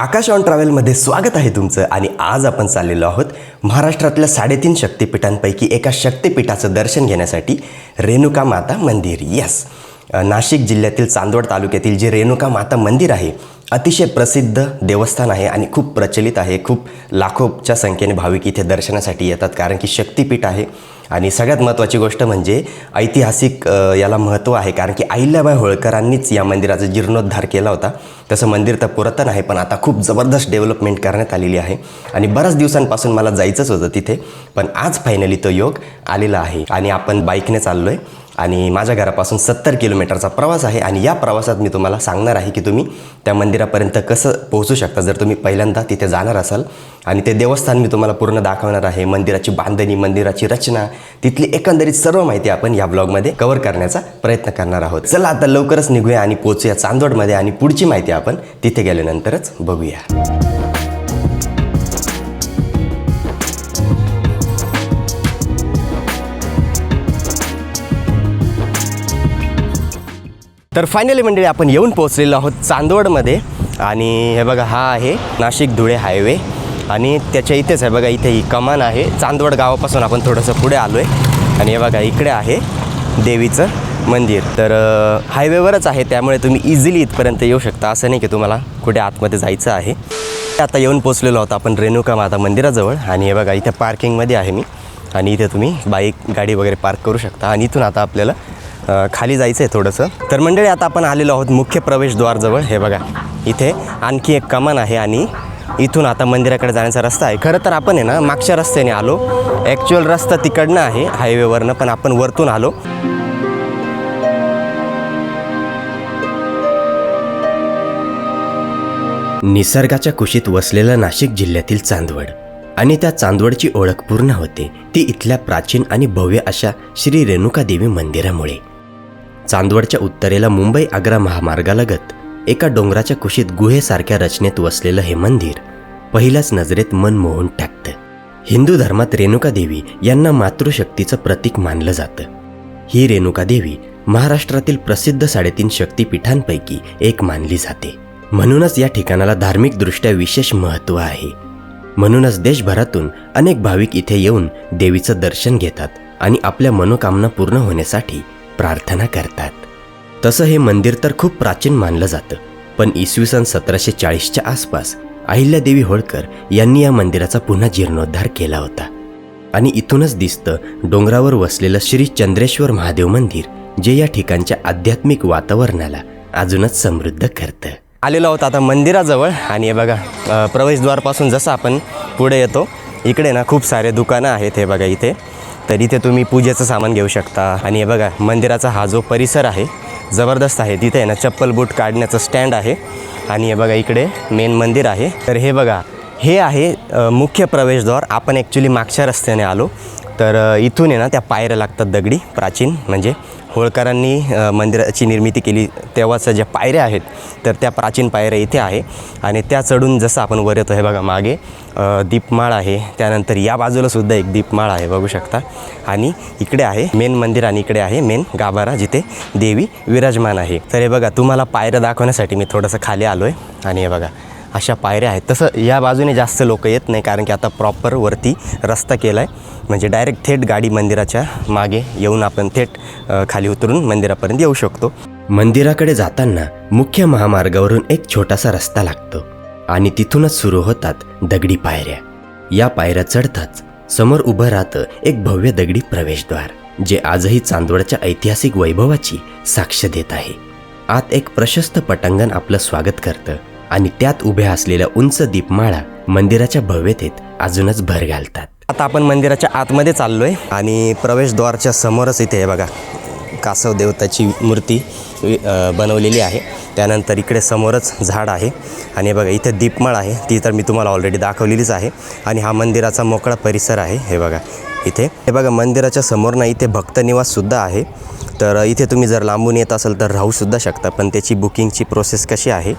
आकाश on ट्रॅव्हलमध्ये स्वागत आहे तुमचं. आणि आज आपण चाललेलो आहोत महाराष्ट्रातल्या 3.5 शक्तिपीठांपैकी एका शक्तिपीठाचं दर्शन घेण्यासाठी रेणुका माता मंदिर. यस, नाशिक जिल्ह्यातील चांदवड तालुक्यातील जे रेणुका माता मंदिर आहे अतिशय प्रसिद्ध देवस्थान आहे आणि खूप प्रचलित आहे. खूप लाखोच्या संख्येने भाविक इथे दर्शनासाठी येतात कारण की शक्तिपीठ आहे. आणि सगळ्यात महत्त्वाची गोष्ट म्हणजे ऐतिहासिक याला महत्त्व आहे कारण की अहिल्याबाई होळकरांनीच या मंदिराचा जीर्णोद्धार केला होता. तसं मंदिर तर पुरातन आहे पण आता खूप जबरदस्त डेव्हलपमेंट करण्यात आलेली आहे आणि बऱ्याच दिवसांपासून मला जायचंच होतं तिथे, पण आज फायनली तो योग आलेला आहे. आणि आपण बाईकने चाललो आहे आणि माझ्या घरापासून 70 किलोमीटरचा प्रवास आहे. आणि या प्रवासात मी तुम्हाला सांगणार आहे की तुम्ही त्या मंदिरापर्यंत कसं पोहोचू शकता जर तुम्ही पहिल्यांदा तिथे जाणार असाल. आणि ते देवस्थान मी तुम्हाला पूर्ण दाखवणार आहे. मंदिराची बांधणी, मंदिराची रचना, तिथली एकंदरीत सर्व माहिती आपण या ब्लॉगमध्ये कव्हर करण्याचा प्रयत्न करणार आहोत. चला आता लवकरच निघूया आणि पोहोचूया चांदवडमध्ये आणि पुढची माहिती आपण तिथे गेल्यानंतरच बघूया. तर फायनली मंडळी आपण येऊन पोहोचलेलो आहोत चांदवडमध्ये. आणि हे बघा, हा आहे नाशिक धुळे हायवे आणि त्याच्या इथेच आहे बघा, इथे ही कमान आहे. चांदवड गावापासून आपण थोडंसं पुढे आलो आहे आणि हे बघा इकडे आहे देवीचं मंदिर. तर हायवेवरच आहे त्यामुळे तुम्ही इझिली इथपर्यंत येऊ शकता, असं नाही की तुम्हाला कुठे आतमध्ये जायचं आहे. आता येऊन पोहोचलेलो आहोत आपण रेणुका माता मंदिराजवळ. आणि हे बघा इथे पार्किंगमध्ये आहे मी आणि इथे तुम्ही बाईक गाडी वगैरे पार्क करू शकता. आणि इथून आता आपल्याला खाली जायचं आहे थोडंसं. तर मंडळी आता आपण आलेलो आहोत मुख्य प्रवेशद्वारजवळ. हे बघा इथे आणखी एक कमान आहे आणि इथून आता मंदिराकडे जाण्याचा रस्ता आहे. खरं तर आपण आहे ना मागच्या रस्त्याने आलो, ॲक्च्युअल रस्ता तिकडनं आहे हायवेवरनं, पण आपण वरतून आलो. निसर्गाच्या कुशीत वसलेलं नाशिक जिल्ह्यातील चांदवड आणि त्या चांदवडची ओळख पूर्ण होते ती इथल्या प्राचीन आणि भव्य अशा श्री रेणुका देवी मंदिरामुळे. चांदवडच्या उत्तरेला मुंबई आग्रा महामार्गालगत एका डोंगराच्या कुशीत गुहेसारख्या रचनेत वसलेलं हे मंदिर पहिल्याच नजरेत मन मोहून टाकतं. हिंदू धर्मात रेणुका देवी यांना मातृशक्तीचं प्रतीक मानलं जातं. ही रेणुका देवी महाराष्ट्रातील प्रसिद्ध 3.5 शक्तिपीठांपैकी एक मानली जाते. म्हणूनच या ठिकाणाला धार्मिकदृष्ट्या विशेष महत्त्व आहे. म्हणूनच देशभरातून अनेक भाविक इथे येऊन देवीचं दर्शन घेतात आणि आपल्या मनोकामना पूर्ण होण्यासाठी प्रार्थना करतात. तसं हे मंदिर तर खूप प्राचीन मानलं जातं, पण इसवी सन 1740च्या आसपास अहिल्यादेवी होळकर यांनी या मंदिराचा पुन्हा जीर्णोद्धार केला होता. आणि इथूनच दिसतं डोंगरावर वसलेलं श्री चंद्रेश्वर महादेव मंदिर, जे या ठिकाणच्या आध्यात्मिक वातावरणाला अजूनच समृद्ध करतं. आलेलो आहोत आता मंदिराजवळ. आणि हे बघा प्रवेशद्वारपासून जसं आपण पुढे येतो इकडे ना खूप सारे दुकानं आहेत. हे बघा इथे, तर इथे तुम्ही पूजेचं सामान घेऊ शकता. आणि हे बघा मंदिराचा हा जो परिसर आहे जबरदस्त आहे. तिथे आहे ना चप्पल बूट काढण्याचं स्टँड आहे. आणि हे बघा इकडे मेन मंदिर आहे. तर हे बघा हे आहे मुख्य प्रवेशद्वार. आपण ॲक्च्युली मागच्या रस्त्याने आलो, तर इथून आहे ना त्या पायऱ्या लागतात दगडी, प्राचीन म्हणजे होळकरांनी मंदिराची निर्मिती केली तेव्हाच्या ज्या पायऱ्या आहेत तर त्या प्राचीन पायऱ्या इथे आहे. आणि त्या चढून जसं आपण वर येतो हे बघा मागे दीपमाळ आहे, त्यानंतर या बाजूला सुद्धा एक दीपमाळ आहे बघू शकता. आणि इकडे आहे मेन मंदिर आणि इकडे आहे मेन गाभारा जिथे देवी विराजमान आहे. तर हे बघा तुम्हाला पायऱ्या दाखवण्यासाठी मी थोडंसं खाली आलो आहे. आणि हे बघा अशा पायऱ्या आहेत. तसं या बाजूने जास्त लोक येत नाही कारण की आता प्रॉपर वरती रस्ता केला आहे, म्हणजे डायरेक्ट थेट गाडी मंदिराच्या मागे येऊन आपण थेट खाली उतरून मंदिरापर्यंत येऊ शकतो. मंदिराकडे जाताना मुख्य महामार्गावरून एक छोटासा रस्ता लागतो आणि तिथूनच सुरू होतात दगडी पायऱ्या. या पायऱ्या चढताच समोर उभं राहतं एक भव्य दगडी प्रवेशद्वार, जे आजही चांदवडच्या ऐतिहासिक वैभवाची साक्ष देत आहे. आत एक प्रशस्त पटांगण आपलं स्वागत करतं आणि त्यात उभ्या असलेल्या उंच दीपमाळा मंदिराच्या भव्यतेत अजूनच भर घालतात. आता आपण मंदिराच्या आतमध्ये चाललो आहे आणि प्रवेशद्वारच्या समोरच इथे आहे बघा कासव देवताची मूर्ती बनवलेली आहे. त्यानंतर इकडे समोरच झाड आहे आणि बघा इथे दीपमाळ आहे, ती तर मी तुम्हाला ऑलरेडी दाखवलेलीच आहे. आणि हा मंदिराचा मोकळा परिसर आहे. हे बघा इथे, हे बघा मंदिराच्या समोर ना इथे भक्तनिवाससुद्धा आहे. तर इथे तुम्ही जर लांबून येत असाल तर राहूसुद्धा शकता, पण त्याची बुकिंगची प्रोसेस कशी आहे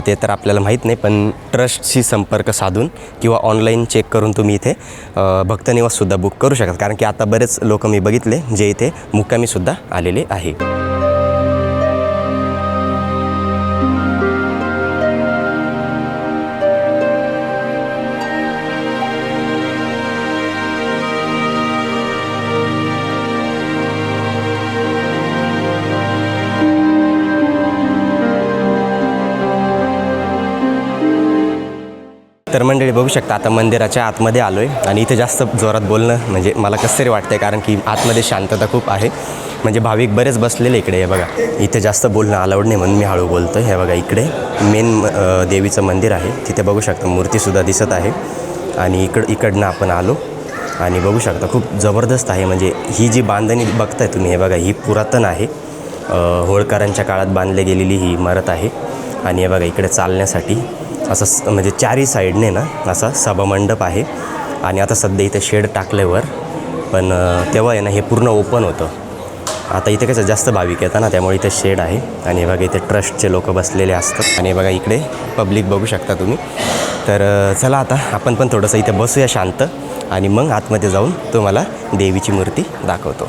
ते तर आपल्याला माहीत नाही, पण ट्रस्टशी संपर्क साधून किंवा ऑनलाईन चेक करून तुम्ही इथे भक्तनिवाससुद्धा बुक करू शकता. कारण की आता बरेच लोक मी बघितले जे इथे मुक्कामीसुद्धा आलेले आहे. तर मंडळी बघू शकता आता मंदिराच्या आतमध्ये आलो आहे आणि इथे जास्त जोरात बोलणं म्हणजे मला कसं तरी वाटतं आहे, कारण की आतमध्ये शांतता खूप आहे. म्हणजे भाविक बरेच बसलेले इकडे. हे बघा इथे जास्त बोलणं अलाउड नाही म्हणून मी हळू बोलतो आहे. हे बघा इकडे मेन देवीचं मंदिर आहे, तिथे बघू शकता मूर्तीसुद्धा दिसत आहे. आणि इकडनं आपण आलो आणि बघू शकता खूप जबरदस्त आहे. म्हणजे ही जी बांधणी बघताय तुम्ही, हे बघा ही पुरातन आहे. होळकरांच्या काळात बांधली गेलेली ही इमारत आहे. आणि हे बघा इकडे चालण्यासाठी असं म्हणजे चारही साईडने ना असा सभामंडप आहे. आणि आता सध्या इथे शेड टाकल्यावर पण तेव्हा आहे ना हे पूर्ण ओपन होतं. आता इथे कसं जास्त भाविक येतात ना, त्यामुळे इथे शेड आहे. आणि हे बघा इथे ट्रस्टचे लोक बसलेले असतात. आणि बघा इकडे पब्लिक बघू शकता तुम्ही. तर चला आता आपण पण थोडंसं इथे बसूया शांत आणि मग आतमध्ये जाऊन तुम्हाला देवीची मूर्ती दाखवतो.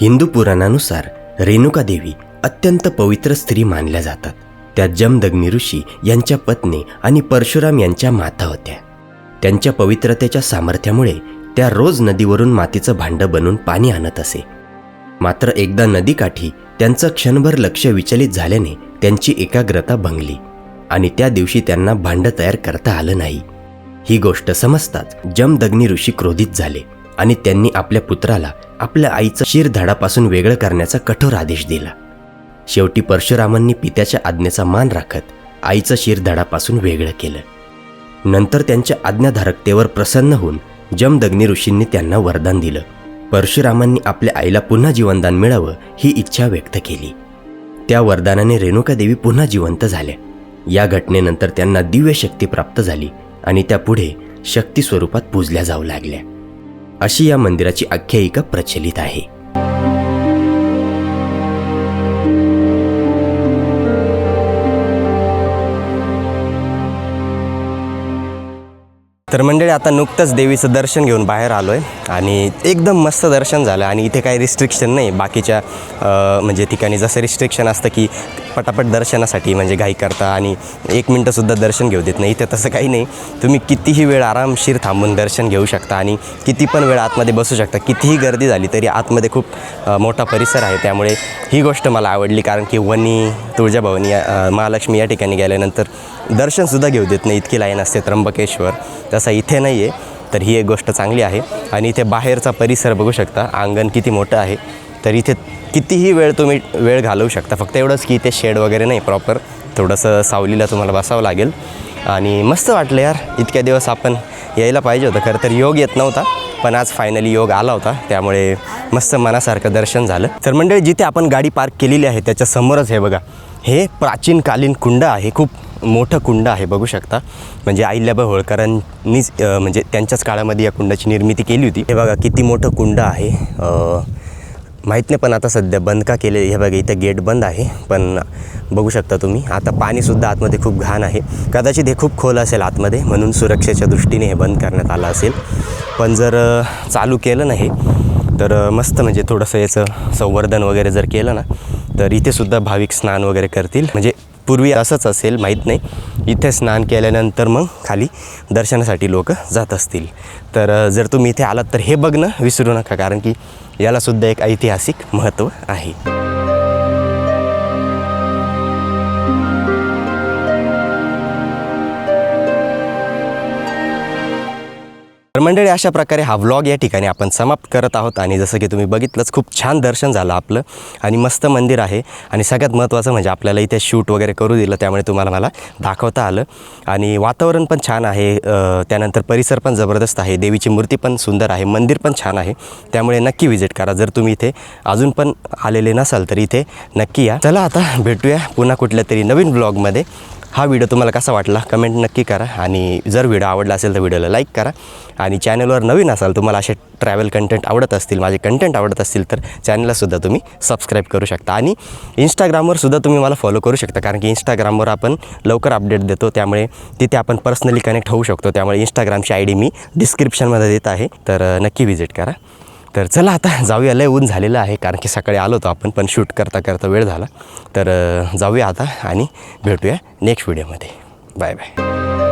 हिंदू पुराणानुसार रेणुका देवी अत्यंत पवित्र स्त्री मानल्या जातात. त्या जमदग्नी ऋषी यांच्या पत्नी आणि परशुराम यांच्या माता होत्या. त्यांच्या पवित्रतेच्या सामर्थ्यामुळे त्या रोज नदीवरून मातीचं भांडं बनवून पाणी आणत असे. मात्र एकदा नदीकाठी त्यांचं क्षणभर लक्ष विचलित झाल्याने त्यांची एकाग्रता भंगली आणि त्या दिवशी त्यांना भांडं तयार करता आलं नाही. ही गोष्ट समजताच जमदग्नी ऋषी क्रोधित झाले आणि त्यांनी आपल्या पुत्राला आपल्या आईचं शिरधाडापासून वेगळं करण्याचा कठोर आदेश दिला. शेवटी परशुरामांनी पित्याच्या आज्ञेचा मान राखत आईचं शिरधाडापासून वेगळं केलं. नंतर त्यांच्या आज्ञाधारकतेवर प्रसन्न होऊन जमदग्नी ऋषींनी त्यांना वरदान दिलं. परशुरामांनी आपल्या आईला पुन्हा जीवनदान मिळावं ही इच्छा व्यक्त केली. त्या वरदानाने रेणुका देवी पुन्हा जिवंत झाल्या. या घटनेनंतर त्यांना दिव्य शक्ती प्राप्त झाली आणि त्या पुढे शक्ती स्वरूपात पूजल्या जाऊ लागल्या. अशी या मंदिराची आख्यायिका प्रचलित आहे. तर मंडळी आता नुकतंच देवीचं दर्शन घेऊन बाहेर आलो आहे आणि एकदम मस्त दर्शन झालं. आणि इथे काही रिस्ट्रिक्शन नाही बाकीच्या म्हणजे ठिकाणी जसं रिस्ट्रिक्शन असतं की पटापट दर्शनासाठी म्हणजे घाई करता आणि 1 मिनटंसुद्धा दर्शन घेऊ देत नाही. इथे तसं काही नाही. तुम्ही कितीही वेळ आरामशीर थांबून दर्शन घेऊ शकता आणि किती पण वेळ आतमध्ये बसू शकता. कितीही गर्दी झाली तरी आतमध्ये खूप मोठा परिसर आहे. त्यामुळे ही गोष्ट मला आवडली, कारण की वणी, तुळजाभवानी, महालक्ष्मी या ठिकाणी गेल्यानंतर दर्शनसुद्धा घेऊ देत नाही, इतकी लाईन असते. त्र्यंबकेश्वर तसा इथे नाही आहे. तर ही एक गोष्ट चांगली आहे. आणि इथे बाहेरचा परिसर बघू शकता, अंगण किती मोठं आहे. तर इथे कितीही वेळ तुम्ही वेळ घालवू शकता. फक्त एवढंच की इथे शेड वगैरे नाही प्रॉपर, थोडंसं सावलीला तुम्हाला बसावं लागेल. आणि मस्त वाटलं यार, इतक्या दिवस आपण यायला पाहिजे होतं. खरं तर योग येत नव्हता, पण आज फायनली योग आला होता. त्यामुळे मस्त मनासारखं दर्शन झालं. तर मंडळी जिथे आपण गाडी पार्क केलेली आहे त्याच्या समोरच हे बघा, हे प्राचीनकालीन कुंड आहे. खूप मोठं कुंड आहे बघू शकता. म्हणजे अहिल्याबाई होळकरांनीच म्हणजे त्यांच्याच काळामध्ये या कुंडाची निर्मिती केली होती. हे बघा किती मोठं कुंड आहे. माहीत नाही पण आता सध्या बंद का केले. हे बघा इथं गेट बंद आहे, पण बघू शकता तुम्ही आता पाणीसुद्धा आतमध्ये खूप घाण आहे. कदाचित हे खूप खोल असेल आतमध्ये, म्हणून सुरक्षेच्या दृष्टीने हे बंद करण्यात आलं असेल. पण जर चालू केलं ना हे, तर मस्त म्हणजे थोडंसं याचं संवर्धन वगैरे जर केलं ना, तर इथेसुद्धा भाविक स्नान वगैरे करतील. म्हणजे पूर्वी असंच असेल माहीत नाही. इथे स्नान केल्यानंतर मग खाली दर्शनासाठी लोक जात असतील. तर जर तुम्ही इथे आलात तर हे बघणं विसरू नका, कारण की यालासुद्धा एक ऐतिहासिक महत्त्व आहे. तर मंडळी अशा प्रकारे हा व्लॉग या ठिकाणी आपण समाप्त करत आहोत. आणि जसं की तुम्ही बघितलंच खूप छान दर्शन झालं आपलं आणि मस्त मंदिर आहे. आणि सगळ्यात महत्त्वाचं म्हणजे आपल्याला इथे शूट वगैरे करू दिलं, त्यामुळे तुम्हाला मला दाखवता आलं. आणि वातावरण पण छान आहे, त्यानंतर परिसर पण जबरदस्त आहे, देवीची मूर्ती पण सुंदर आहे, मंदिर पण छान आहे. त्यामुळे नक्की व्हिजिट करा. जर तुम्ही इथे अजून पण आलेले नसाल तर इथे नक्की या. चला आता भेटूया पुन्हा कुठल्या तरी नवीन व्लॉगमध्ये. हा व्हिडिओ तुम्हाला कसा वाटला कमेंट नक्की करा. आणि जर व्हिडिओ आवडला असेल तर व्हिडिओला लाईक करा. आणि चॅनलवर नवीन असाल, तुम्हाला असे ट्रॅव्हल कंटेंट आवडत असतील, माझे कंटेंट आवडत असतील, तर चॅनललासुद्धा तुम्ही सबस्क्राईब करू शकता. आणि इंस्टाग्रामवर सुद्धा तुम्ही मला फॉलो करू शकता, कारण की इंस्टाग्रामवर आपण लवकर अपडेट देतो, त्यामुळे तिथे आपण पर्सनली कनेक्ट होऊ शकतो. त्यामुळे इंस्टाग्रामची ID मी डिस्क्रिप्शनमध्ये देत आहे, तर नक्की व्हिजिट करा. तर चला आता जाऊया, लय ऊन झालेलं आहे, कारण की सकाळी आलो होतो आपण, पण शूट करता करता वेळ झाला. तर जाऊया आता आणि भेटूया नेक्स्ट व्हिडिओमध्ये. Bye bye.